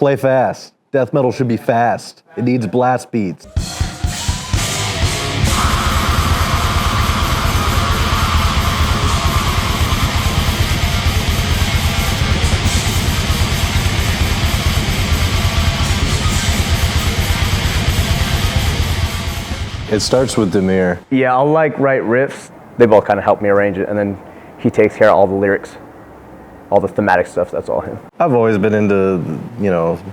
Play fast. Death metal should be fast. It needs blast beats. It starts with Demir. Yeah, I'll write riffs. They both kind of help me arrange it, and then he takes care of all the lyrics, all the thematic stuff. That's all him. I've always been into,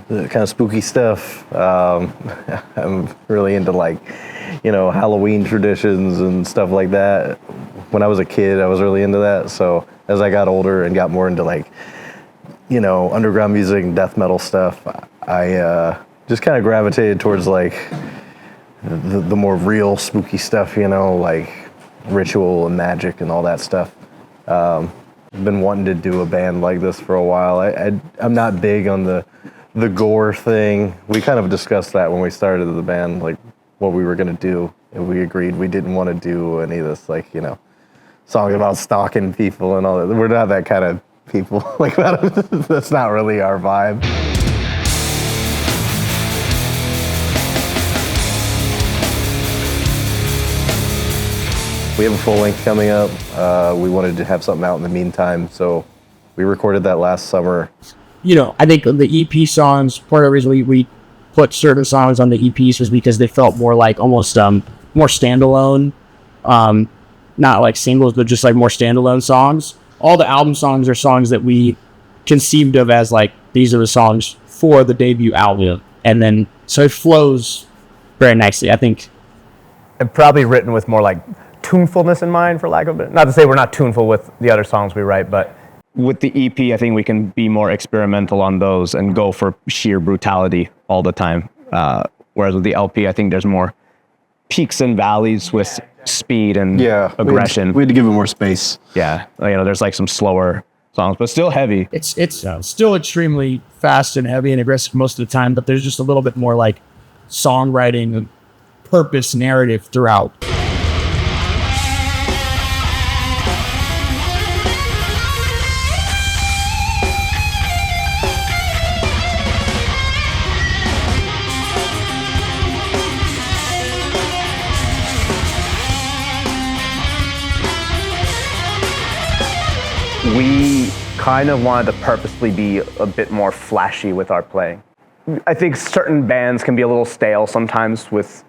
kind of spooky stuff. I'm really into Halloween traditions and stuff like that. When I was a kid, I was really into that. So as I got older and got more into underground music and death metal stuff, I just kind of gravitated towards the more real spooky stuff, like ritual and magic and all that stuff. I've been wanting to do a band like this for a while. I'm not big on the gore thing. We kind of discussed that when we started the band, what we were gonna do, and we agreed we didn't want to do any of this, songs about stalking people and all that. We're not that kind of people. That's not really our vibe. We have a full length coming up. We wanted to have something out in the meantime, so we recorded that last summer. I think the EP songs, part of the reason we put certain songs on the EPs was because they felt more like almost more standalone, not like singles, but just more standalone songs. All the album songs are songs that we conceived of as these are the songs for the debut album, and then so it flows very nicely, I think. And probably written with more tunefulness in mind, for lack of it. Not to say we're not tuneful with the other songs we write, but with the EP, I think we can be more experimental on those and go for sheer brutality all the time. Whereas with the LP, I think there's more peaks and valleys with speed and aggression. We had to give it more space. Yeah, there's some slower songs, but still heavy. It's still extremely fast and heavy and aggressive most of the time, but there's just a little bit more songwriting and purpose narrative throughout. We kind of wanted to purposely be a bit more flashy with our playing. I think certain bands can be a little stale sometimes with,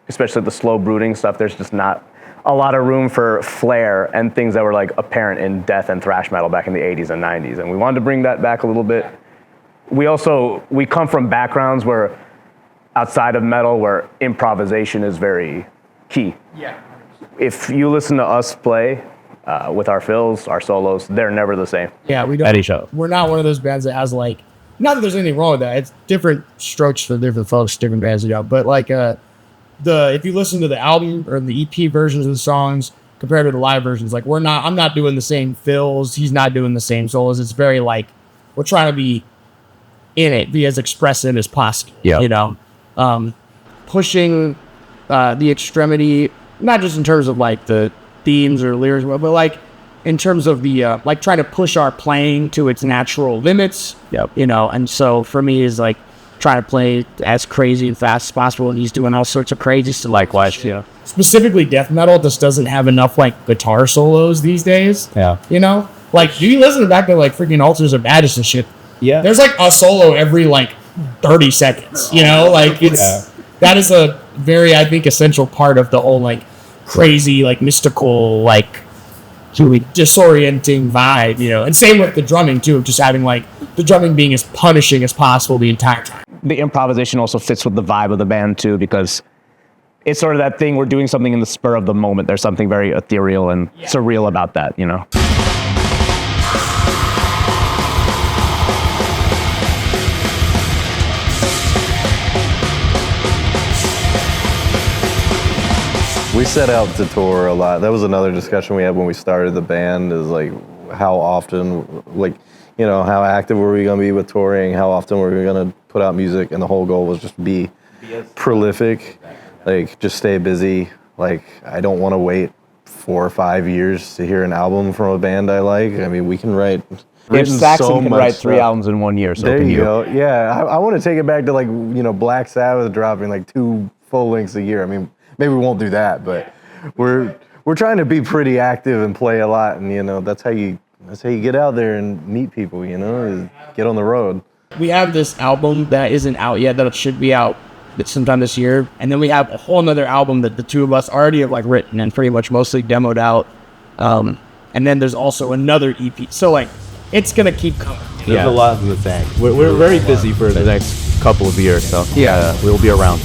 especially the slow brooding stuff. There's just not a lot of room for flair and things that were apparent in death and thrash metal back in the 80s and 90s. And we wanted to bring that back a little bit. We come from backgrounds where outside of metal where improvisation is very key. Yeah. If you listen to us play, with our fills, our solos, they're never the same. Yeah, we don't. At each other. We're not one of those bands that has not that there's anything wrong with that. It's different strokes for different folks, different bands, but if you listen to the album or the EP versions of the songs compared to the live versions, I'm not doing the same fills, he's not doing the same solos. It's very we're trying to be in it, be as expressive as possible. Yeah. Pushing the extremity, not just in terms of the themes or lyrics, but in terms of the trying to push our playing to its natural limits. Yep. And so for me is trying to play as crazy and fast as possible, and he's doing all sorts of crazy stuff. Likewise, yeah. Specifically, death metal just doesn't have enough guitar solos these days. Yeah. Do you listen back to freaking Altars of Madness and shit? Yeah. There's a solo every 30 seconds. That is a very, I think, essential part of the whole crazy, mystical, really disorienting vibe, and same with the drumming too, just having the drumming being as punishing as possible the entire time. The improvisation also fits with the vibe of the band too, because it's sort of that thing, we're doing something in the spur of the moment. There's something very ethereal and surreal about that, We set out to tour a lot. That was another discussion we had when we started the band, is how often, how active were we going to be with touring, how often were we going to put out music, and the whole goal was just be prolific, just stay busy. I don't want to wait 4 or 5 years to hear an album from a band I like. I mean, we can write. If written Saxon so can much write 3 stuff. albums in 1 year, so There can you you. go. Yeah, I want to take it back to like, you know, Black Sabbath dropping like 2 full lengths a year. I mean, maybe we won't do that, but we're trying to be pretty active and play a lot, and you know, that's how you get out there and meet people. You know, is get on the road. We have this album that isn't out yet that should be out sometime this year, and then we have a whole nother album that the two of us already have like written and pretty much mostly demoed out. And then there's also another EP. So like, it's gonna keep coming. There's a lot in the tank. We're very busy for the next couple of years, so yeah, we'll be around.